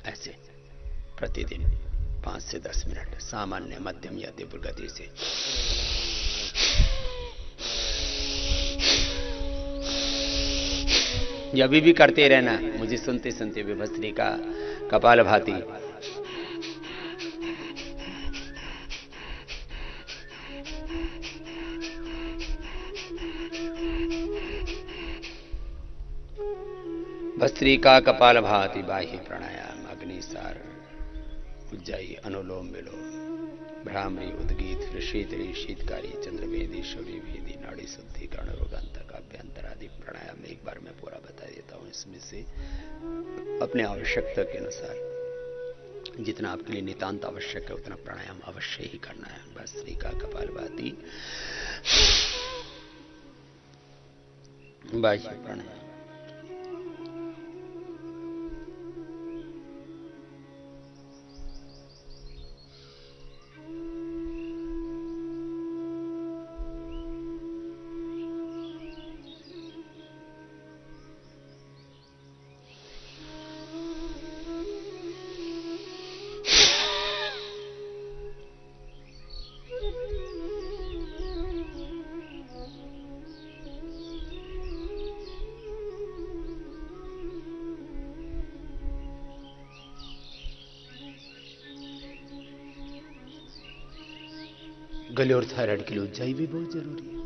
ऐसे प्रतिदिन 5 से 10 मिनट सामान्य मध्यम या तीव्र गति से ये अभी भी करते रहना। मुझे सुनते सुनते भस्त्रिका कपालभाति भस्त्रिका कपालभाति बाह्य प्राणायाम अग्निसार उज्जाई अनुलोम विलोम भ्रामरी उद्गीत शीतली शीतकारी चंद्रभेदी शौर्यभेदी नाड़ी शुद्धि कर्ण रोगांतक अभ्यंतर आदि प्राणायाम एक बार मैं पूरा बता देता हूं। इसमें से अपने आवश्यकता के अनुसार जितना आपके लिए नितांत आवश्यक है उतना प्राणायाम अवश्य ही करना है। भस्त्रिका कपालभाति बाह्य प्राणायाम। गले और थायराइड के लिए उज्जाई भी बहुत जरूरी है।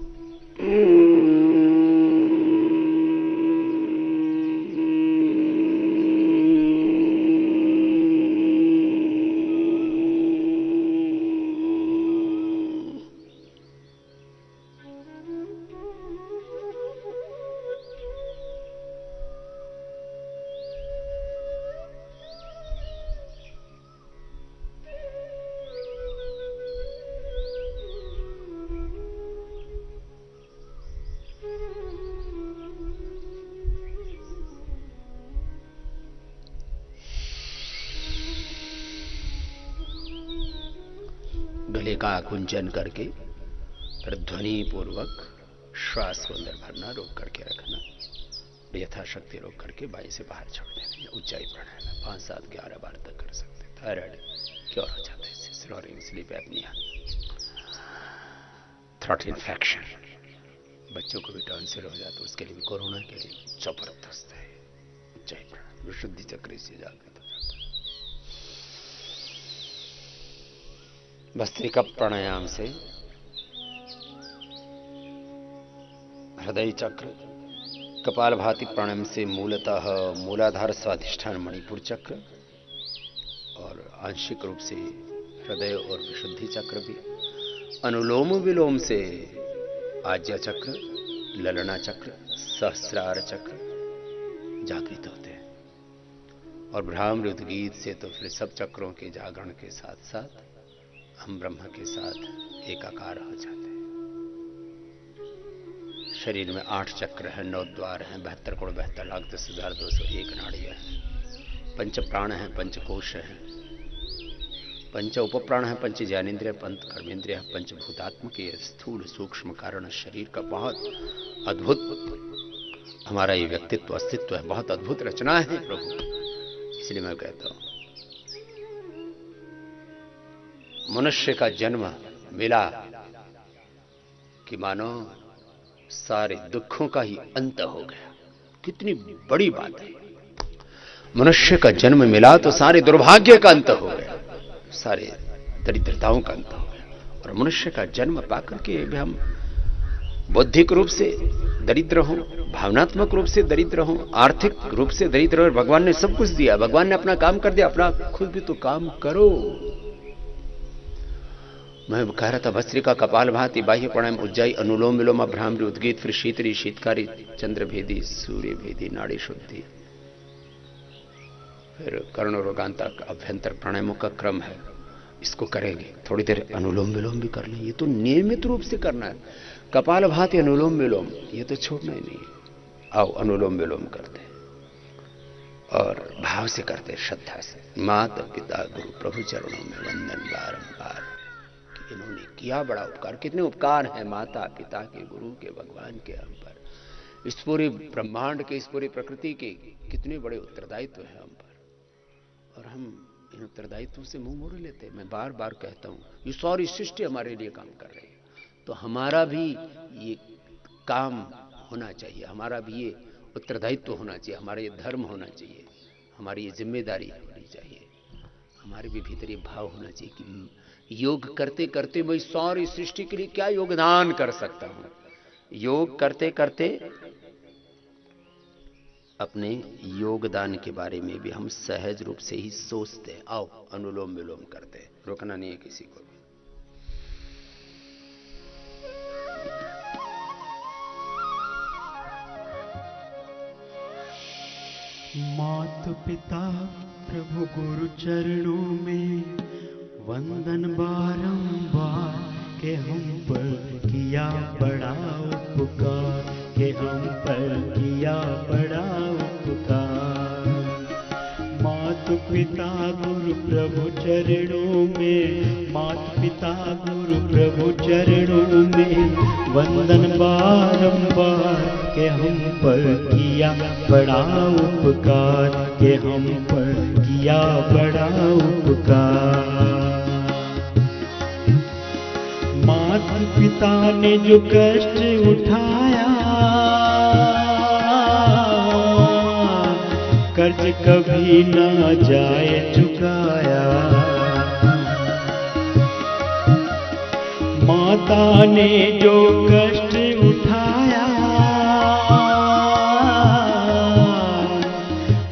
गले का आकुंचन करके फिर ध्वनि पूर्वक श्वास को अंदर भरना, रोक करके रखना, यथाशक्ति रोक करके बाई से बाहर छोड़ देना। ऊंचाई प्राणायाम 5, 7, 11 बार तक कर सकते। थायराइड क्योर हो जाता है इससे, snoring, sleep apnoea, throat infection, बच्चों को भी टॉन्सिल हो जाता है, उसके लिए भी कोरोना के लिए जबरदस्त है ऊंचाई प्राणायाम। विशुद्धि चक्र से जागृत हो जाता है। भस्त्रिका प्राणायाम से हृदय चक्र, कपालभाति प्राणायाम से मूलतः मूलाधार स्वाधिष्ठान मणिपुर चक्र और आंशिक रूप से हृदय और विशुद्धि चक्र भी, अनुलोम विलोम से आज्या चक्र, ललना चक्र, सहस्रार चक्र जागृत होते हैं। और भ्रामरी उद्गीत से तो फिर सब चक्रों के जागरण के साथ साथ हम ब्रह्म के साथ एकाकार हो जाते हैं। शरीर में 8 चक्र हैं, 9 द्वार हैं, 72 करोड़ 72 लाख 10,201 नाड़ियां हैं, 5 प्राण हैं, 5 कोश हैं, 5 उपप्राण हैं, 5 ज्ञानेन्द्रिय, 5 कर्मेंद्रिय, 5 भूतात्मक, ये स्थूल सूक्ष्म कारण शरीर का बहुत अद्भुत हमारा ये व्यक्तित्व अस्तित्व है, बहुत अद्भुत रचना है प्रभु। इसलिए मैं कहता हूं मनुष्य का जन्म मिला कि मानो सारे दुखों का ही अंत हो गया। कितनी बड़ी बात है। मनुष्य का जन्म मिला तो सारे दुर्भाग्य का अंत हो गया, सारे दरिद्रताओं का अंत हो गया। और मनुष्य का जन्म पाकर के भी हम बौद्धिक रूप से दरिद्र हों, भावनात्मक रूप से दरिद्र हों, आर्थिक रूप से दरिद्र हो, भगवान ने सब कुछ दिया, भगवान ने अपना काम कर दिया, अपना खुद भी तो काम करो। मैं कह रहा था भस्त्रिका कपालभाति बाह्य प्राणायाम उज्जाई अनुलोम विलोम भ्रामरी उद्गीत, फिर शीतली शीतकारी चंद्रभेदी सूर्यभेदी नाड़ी शुद्धि, फिर कर्ण रोगांतक अभ्यंतर प्राणायामों का क्रम है। इसको करेंगे, थोड़ी देर अनुलोम विलोम भी कर लें। ये तो नियमित रूप से करना है। कपालभाति अनुलोम विलोम ये तो छोड़ना ही नहीं। आओ अनुलोम विलोम करते और भाव से करते, श्रद्धा से। माता पिता गुरु प्रभु चरणों में वंदन बारंबार। इन्होंने किया बड़ा उपकार। कितने उपकार हैं माता पिता के, गुरु के, भगवान के हम पर, इस पूरे ब्रह्मांड के, इस पूरी प्रकृति के कितने बड़े उत्तरदायित्व है हम पर, और हम इन उत्तरदायित्वों से मुंह मोड़ लेते हैं। मैं बार बार कहता हूं, ये सारी सृष्टि हमारे लिए काम कर रही है, तो हमारा भी ये काम होना चाहिए, हमारा भी ये उत्तरदायित्व होना चाहिए, हमारा ये धर्म होना चाहिए, हमारी ये जिम्मेदारी होनी चाहिए, हमारे भी भीतर ये भाव होना चाहिए कि योग करते करते मैं सारी सृष्टि के लिए क्या योगदान कर सकता हूं। योग करते करते अपने योगदान के बारे में भी हम सहज रूप से ही सोचते हैं। आओ अनुलोम विलोम करते हैं, रोकना नहीं है किसी को भी। माता पिता प्रभु गुरु चरणों में वंदन बारंबार, के हम पर किया बड़ा उपकार, के हम पर किया बड़ा उपकार। माता पिता गुरु प्रभु चरणों में, माता पिता गुरु प्रभु चरणों में वंदन बारंबार, के हम पर किया बड़ा उपकार, के हम पर किया बड़ा उपकार। माता पिता ने जो कष्ट उठाया, कर्ज कभी ना जाए चुकाया। माता ने जो कष्ट उठाया,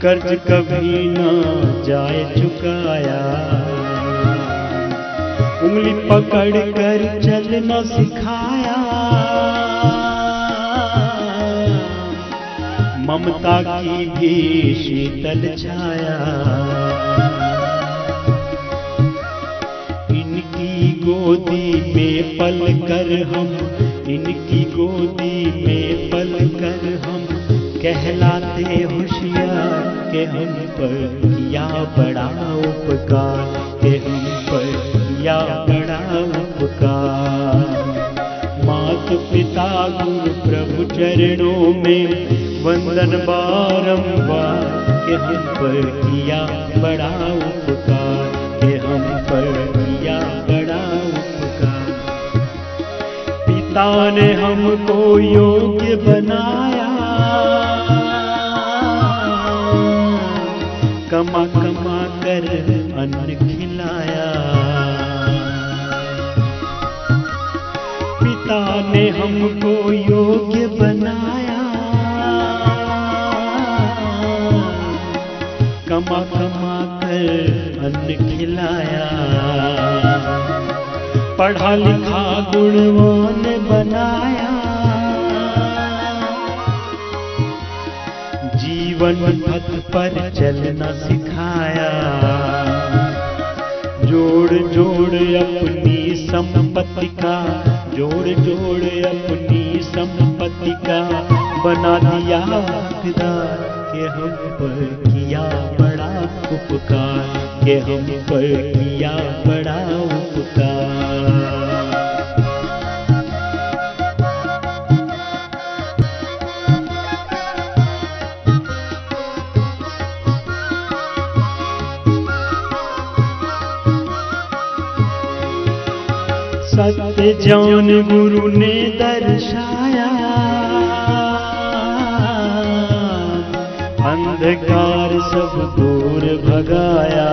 कर्ज कभी ना जाए चुकाया। उंगली पकड़ कर चलना सिखाया, ममता की भी शीतल छाया। इनकी गोदी में पल कर हम, इनकी गोदी में पल कर हम कहलाते होशियार, के हम पर किया बड़ा उपकार, के हम पर किया बड़ा उपकार। माता पिता गुरु प्रभु चरणों में वंदन बारंबार, के हम पर किया बड़ा उपकार, के हम पर किया बड़ा उपकार। पिता ने हमको योग्य बनाया, कमा कमा कर अन्न खिलाया। पिता ने हमको योग्य बनाया, कमा कमा कर अन्न खिलाया। पढ़ा लिखा गुणवान बनाया, जीवन पथ पर चलना सिखाया। जोड़ जोड़ अपनी संपत्ति का, जोड़ जोड़ अपनी संपत्ति का बना दिया हकदार, के हम पर किया बड़ा उपकार, के हम पर किया बड़ा उपकार। सत्य ज्ञान गुरु ने दर्शाया, अंधकार सब दूर भगाया।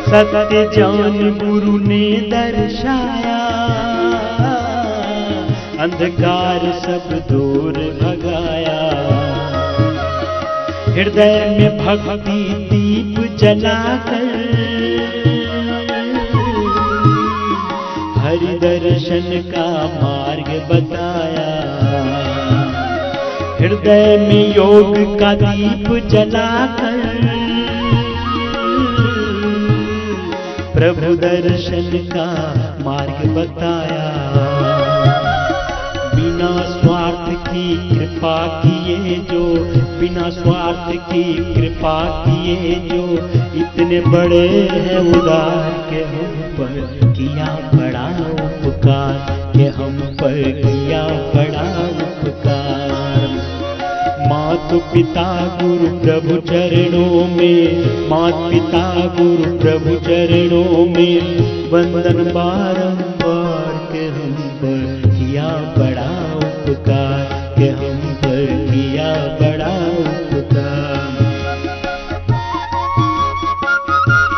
सत्य ज्ञान गुरु ने दर्शाया, अंधकार सब दूर भगाया। हृदय में भक्ति दीप जलाकर हरि दर्शन का मार्ग बताया। हृदय में योग का दीप जलाकर प्रभु दर्शन का मार्ग बताया। बिना स्वार्थ की कृपा किए जो, बिना स्वार्थ की कृपा किए जो, इतने बड़े हैं उदार के हम पर किया बड़ा उपकार, के हम पर किया बड़ा उपकार। मात पिता गुरु प्रभु चरणों में, मात पिता गुरु प्रभु चरणों में, वंदन बारंबार के हम पर किया बड़ा उपकार, के हम पर किया बड़ा उपकार।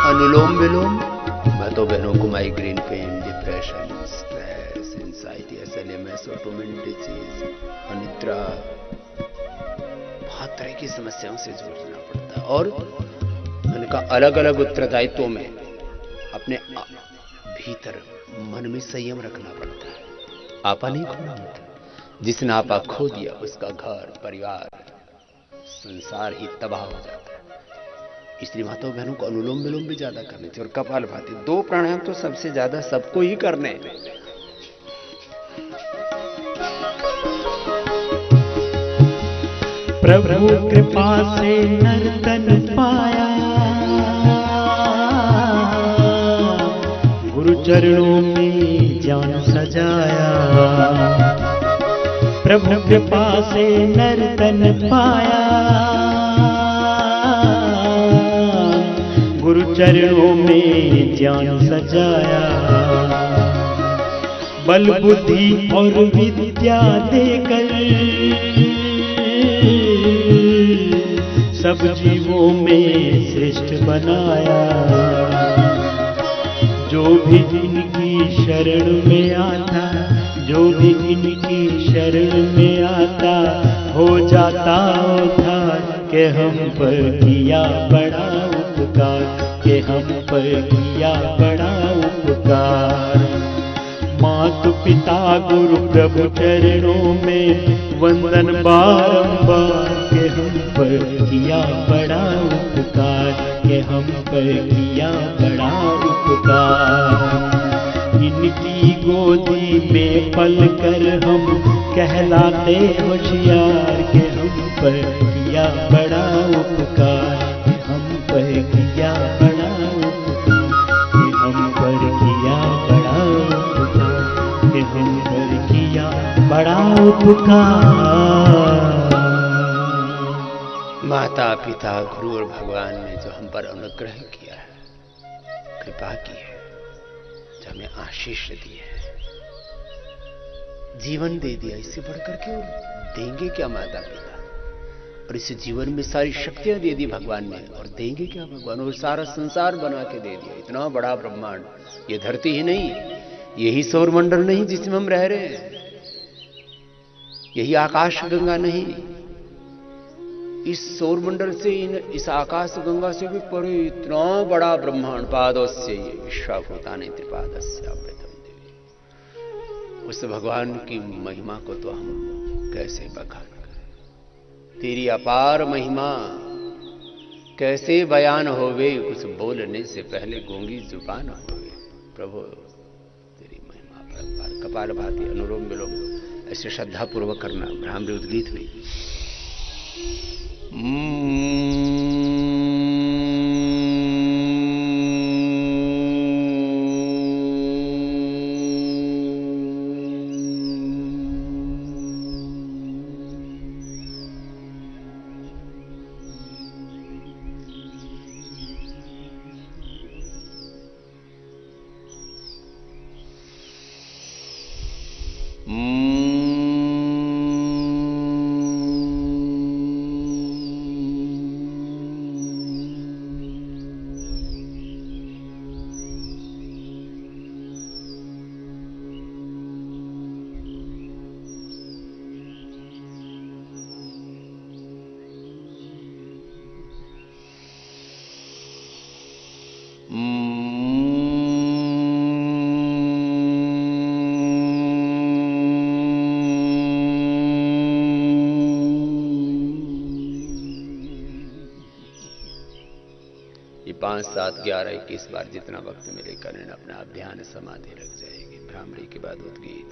अनुलोम विलोम, माता बहनों को migraine pain, depression, stress, anxiety, SLMS, autoimmune disease, अनिद्रा, बहुत तरह की समस्याओं से जूझना पड़ता है। और उनका अलग अलग उत्तरदायित्वों में अपने भीतर मन में संयम रखना पड़ता है। आपा नहीं खोना होता, जिसने आपा खो दिया उसका घर परिवार संसार ही तबाह हो जाता है। इसलिए माताओं बहनों को अनुलोम विलोम भी ज्यादा करने चाहिए। और कपालभाति, 2 प्राणायाम तो सबसे ज्यादा सबको ही करने हैं। प्रभु कृपा से नर्तन पाया, गुरु चरणों में जान सजाया। प्रभु कृपा से नर्तन पाया, गुरु चरणों में जान सजाया। बल बुद्धि और विद्या देकर सब जीवों में श्रेष्ठ बनाया। जो भी इनकी शरण में आता, जो भी इनकी शरण में आता, हो जाता उद्धार, के हम पर किया बड़ा उपकार, के हम पर किया बड़ा उपकार। मात पिता गुरु प्रभु चरणों में, वंदन बारंबार, के हम पर किया बड़ा उपकार, के हम पर किया बड़ा उपकार। इनकी गोदी में पल कर हम कहलाते होशियार, के हम पर किया बड़ा उपकार, के हम पर किया बड़ा उपकार, के हम पर किया बड़ा उपकार, के हम पर किया बड़ा उपकार। माता पिता गुरु और भगवान ने जो हम पर अनुग्रह किया है, कृपा की है, जो हमें आशीष दी है, जीवन दे दिया, इससे बढ़कर के और देंगे क्या माता पिता। और इस जीवन में सारी शक्तियां दे दी भगवान ने, और देंगे क्या भगवान। और सारा संसार बना के दे दिया, इतना बड़ा ब्रह्मांड। ये धरती ही नहीं, यही सौरमंडल नहीं जिसमें हम रह रहे हैं, यही आकाश गंगा नहीं, इस सौरमंडल से इस आकाश गंगा से भी परे इतना बड़ा ब्रह्मांड। पादोस्य ये विश्वाभूतानि त्रिपादस्य अमृतम देवी। उस भगवान की महिमा को तो हम कैसे बखान करें। तेरी अपार महिमा कैसे बयान होवे, कुछ बोलने से पहले गूंगी जुबान होवे। प्रभु तेरी महिमा परंपार। कपालभाति, अनुलोम विलोम ऐसे श्रद्धा पूर्वक करना। भ्रामरी उद्गीत हुई। ये 5, 7, 11, 21 बार जितना वक्त मिले करें, अपना आप ध्यान समाधि रख जाएगी। भ्रामरी के बाद उद्गीत।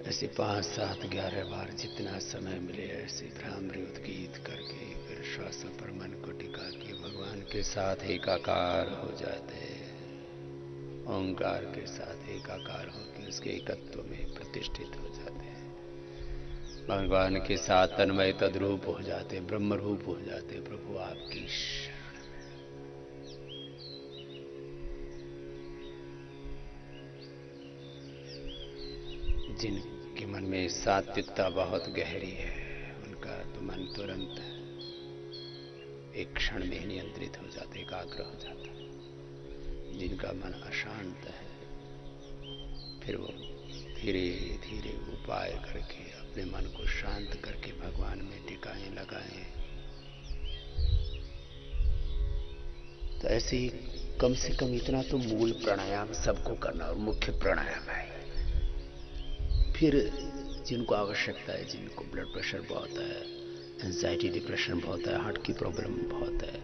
ऐसे 5, 7, 11 बार जितना समय मिले ऐसे भ्रामरी उद्गीत करके फिर श्वास पर मन को टिका के भगवान के साथ एकाकार हो जाते हैं। ओंकार के साथ एकाकार होकर उसके एकत्व में प्रतिष्ठित हो जाते हैं। भगवान के साथ तन्मय तद्रूप हो जाते, ब्रह्म रूप हो जाते। प्रभु आपकी जिनके मन में सात्विकता बहुत गहरी है उनका तो मन तुरंत एक क्षण में नियंत्रित हो जाता, एकाग्र हो जाता। जिनका मन अशांत है फिर वो धीरे धीरे उपाय करके अपने मन को शांत करके भगवान में टिकाएं लगाएं। तो ऐसे ही कम से कम इतना तो मूल प्राणायाम सबको करना और मुख्य प्राणायाम है। फिर जिनको आवश्यकता है, जिनको ब्लड प्रेशर बहुत है, एंजाइटी डिप्रेशन बहुत है, हार्ट की प्रॉब्लम बहुत है,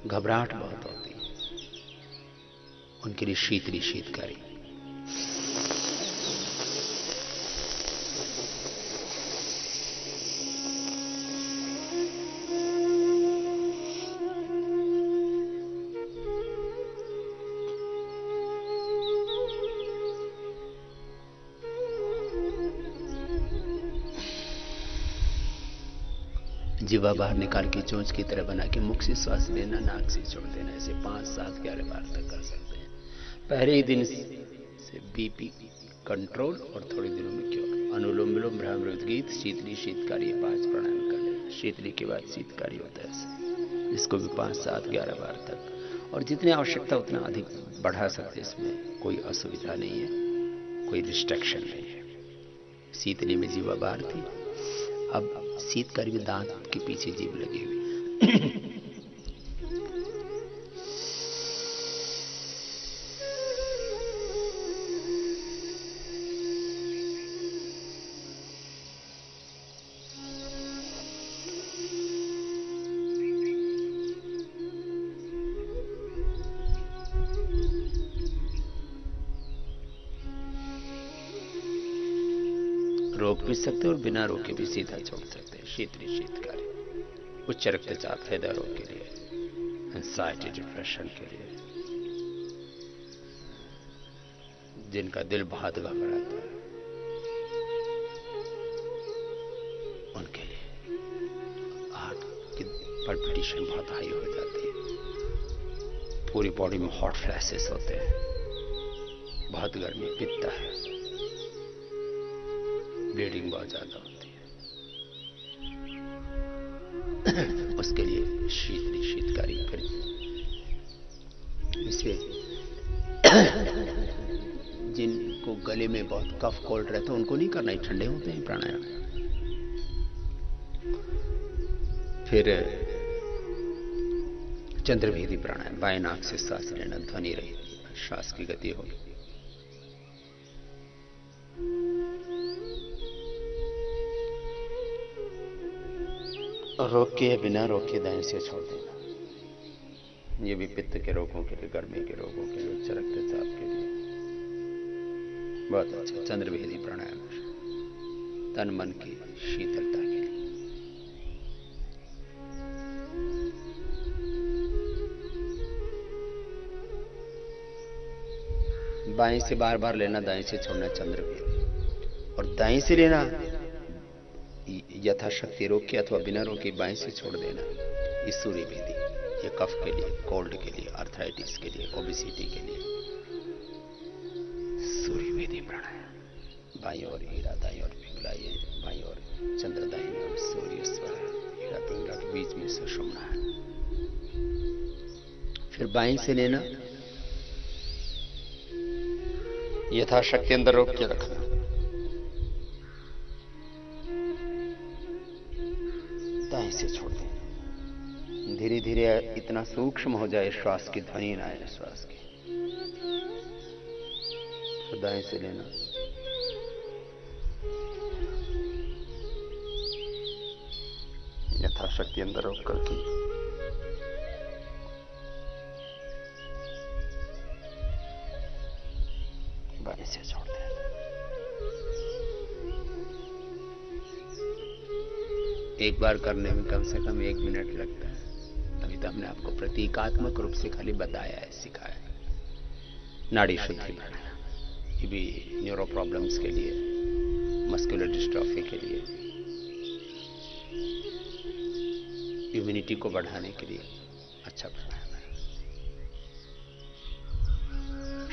घबराहट बहुत होती है, उनके लिए शीतकारी जीवा बाहर निकाल के चोंच की तरह बना के मुख से श्वास लेना, नाक से छोड़ देना। ऐसे 5, 7, 11 बार तक कर सकते हैं। पहले ही दिन से बीपी कंट्रोल और थोड़े दिनों में क्यों अनुलोम विलोम भ्रामरी उद्गीत शीतली शीतकारी 5 प्राणायाम कर लेना। शीतली के बाद शीतकारी होता है, इसको भी 5, 7, 11 बार तक और जितनी आवश्यकता उतना अधिक बढ़ा सकते। इसमें कोई असुविधा नहीं है, कोई रिस्ट्रिक्शन नहीं है। शीतली में जीवा बाहर थी, अब शीतकारी में दांत के पीछे जीभ लगी हुई। रोक भी सकते और बिना रोके भी सीधा छोड़ सकते हैं। शीतली शीतकारी उच्च रक्तचाप हृदय रोग के लिए, एंजाइटी डिप्रेशन के लिए, जिनका दिल बहुत घबराता है उनके लिए, हार्ट की पल्पिटेशन बहुत हाई हो जाती है, पूरी बॉडी में हॉट फ्लैशेस होते हैं, बहुत गर्मी, पित्त है, ब्लीडिंग बहुत ज्यादा होती है, उसके लिए शीतली शीतकारी करें। इसलिए जिनको गले में बहुत कफ कोल्ड रहता है उनको नहीं करना, ठंडे होते हैं प्राणायाम। फिर चंद्रभेदी प्राणायाम, बाएं नाक से सांस लेना, ध्वनि रही, श्वास की गति होगी। रोके या बिना रोके दाएं से छोड़ देना। ये भी पित्त के रोगों के लिए, गर्मी के रोगों के लिए, उच्च रक्तचाप के लिए, बहुत अच्छा। चंद्रभेदी प्राणायाम तन मन की शीतलता के लिए। बाएं से बार बार लेना, दाएं से छोड़ना चंद्रभेदी। और दाएं से लेना यथाशक्ति रोक के अथवा बिना रोके बाएं से छोड़ देना ये सूर्यभेदी। ये कफ के लिए, कोल्ड के लिए, आर्थराइटिस के लिए, ओबेसिटी के लिए सूर्यभेदी प्राणायाम। बाईं ओर ईड़ा, दाईं ओर पिंगला, ये बाईं ओर चंद्र, दाईं ओर सूर्य, स्वर ईड़ा पिंगला के बीच में सुषुम्ना है। फिर बाईं से लेना, यथाशक्ति अंदर रोक के रखना, दाएं से छोड़ देना। धीरे धीरे इतना सूक्ष्म हो जाए श्वास की ध्वनि ना आए श्वास की। तो दाएं से लेना, यथाशक्ति अंदर रोक करके बाएं से छोड़ देना। एक बार करने में कम से कम 1 मिनट लगता है। अभी तो हमने आपको प्रतीकात्मक रूप से खाली बताया है, सिखाया है। नाड़ी शुद्धि प्राणायाम, ये भी न्यूरो प्रॉब्लम्स के लिए, मस्कुलर डिस्ट्रॉफी के लिए, इम्यूनिटी को बढ़ाने के लिए अच्छा प्राणायाम है।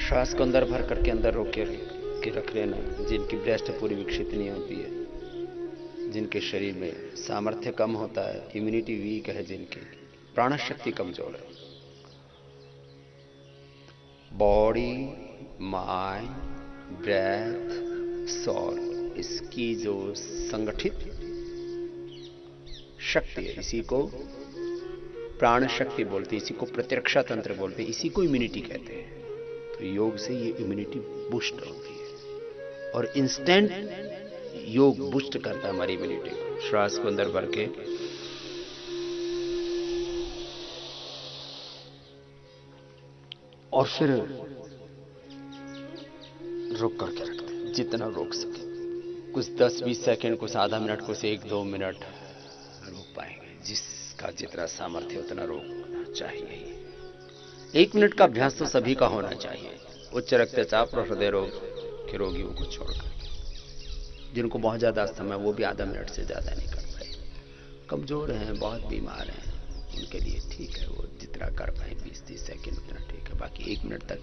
श्वास को अंदर भर करके अंदर रोक के रख लेना। जिनकी ब्रेस्ट पूरी विकसित नहीं होती है, जिनके शरीर में सामर्थ्य कम होता है, इम्यूनिटी वीक है, जिनकी प्राण शक्ति कमजोर है, बॉडी, माइंड, ब्रेथ, सोल, इसकी जो संगठित शक्ति है, इसी को प्राण शक्ति बोलते हैं, इसी को प्रतिरक्षा तंत्र बोलते हैं, इसी को इम्यूनिटी कहते हैं। तो योग से ये इम्यूनिटी बूस्ट होती है और इंस्टेंट योग बूस्ट करता है हमारी इम्यूनिटी को। श्वास को अंदर भर के और फिर रोक करके रखते हैं, जितना रोक सके। कुछ 10-20 सेकंड, कुछ आधा मिनट, कुछ 1-2 मिनट रोक पाएंगे। जिसका जितना सामर्थ्य उतना रोकना चाहिए। 1 मिनट का अभ्यास तो सभी का होना चाहिए, उच्च रक्तचाप और हृदय रोग के रोगियों को छोड़कर। जिनको बहुत ज्यादा अस्थमा है वो भी आधा मिनट से ज्यादा नहीं कर पाए। कमजोर हैं, बहुत बीमार हैं, उनके लिए ठीक है, वो जितना कर पाए 20-30 सेकंड उतना ठीक है। बाकी 1 मिनट तक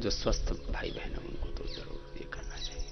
जो स्वस्थ भाई बहन है उनको तो जरूर ये करना चाहिए।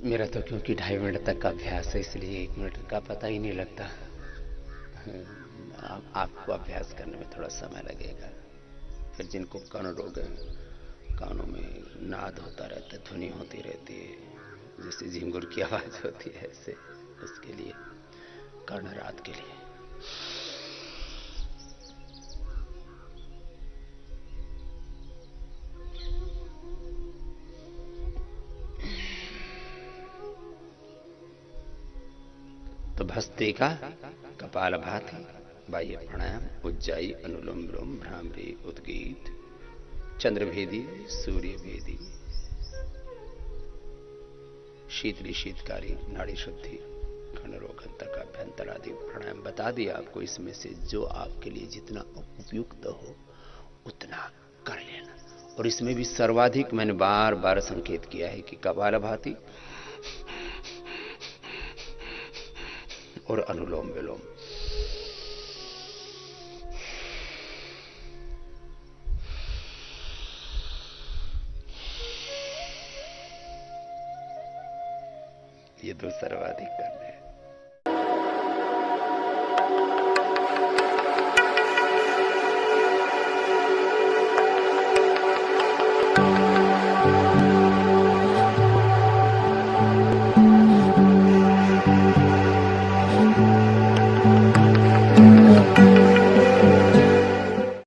मेरा तो क्योंकि 2.5 मिनट तक का अभ्यास है, इसलिए 1 मिनट का पता ही नहीं लगता। आपको अभ्यास करने में थोड़ा समय लगेगा। फिर जिनको कान रोग है, कानों में नाद होता रहता है, ध्वनि होती रहती है, जैसे झिंगुर की आवाज होती है, ऐसे उसके लिए, कर्णरात के लिए। तो भस्त्रिका, कपालभाति, बाह्य प्राणायाम, उज्जाई, अनुलोम विलोम, भ्रामरी, उद्गीत, चंद्रभेदी, सूर्यभेदी, शीतली शीतकारी, नाड़ी शुद्धि, खंडरोग, अभ्यंतर आदि प्राणायाम बता दिया आपको। इसमें से जो आपके लिए जितना उपयुक्त हो उतना कर लेना। और इसमें भी सर्वाधिक मैंने बार बार संकेत किया है कि कपालभाति और अनुलोम विलोम। ये दो सर्वाधिक करने हैं।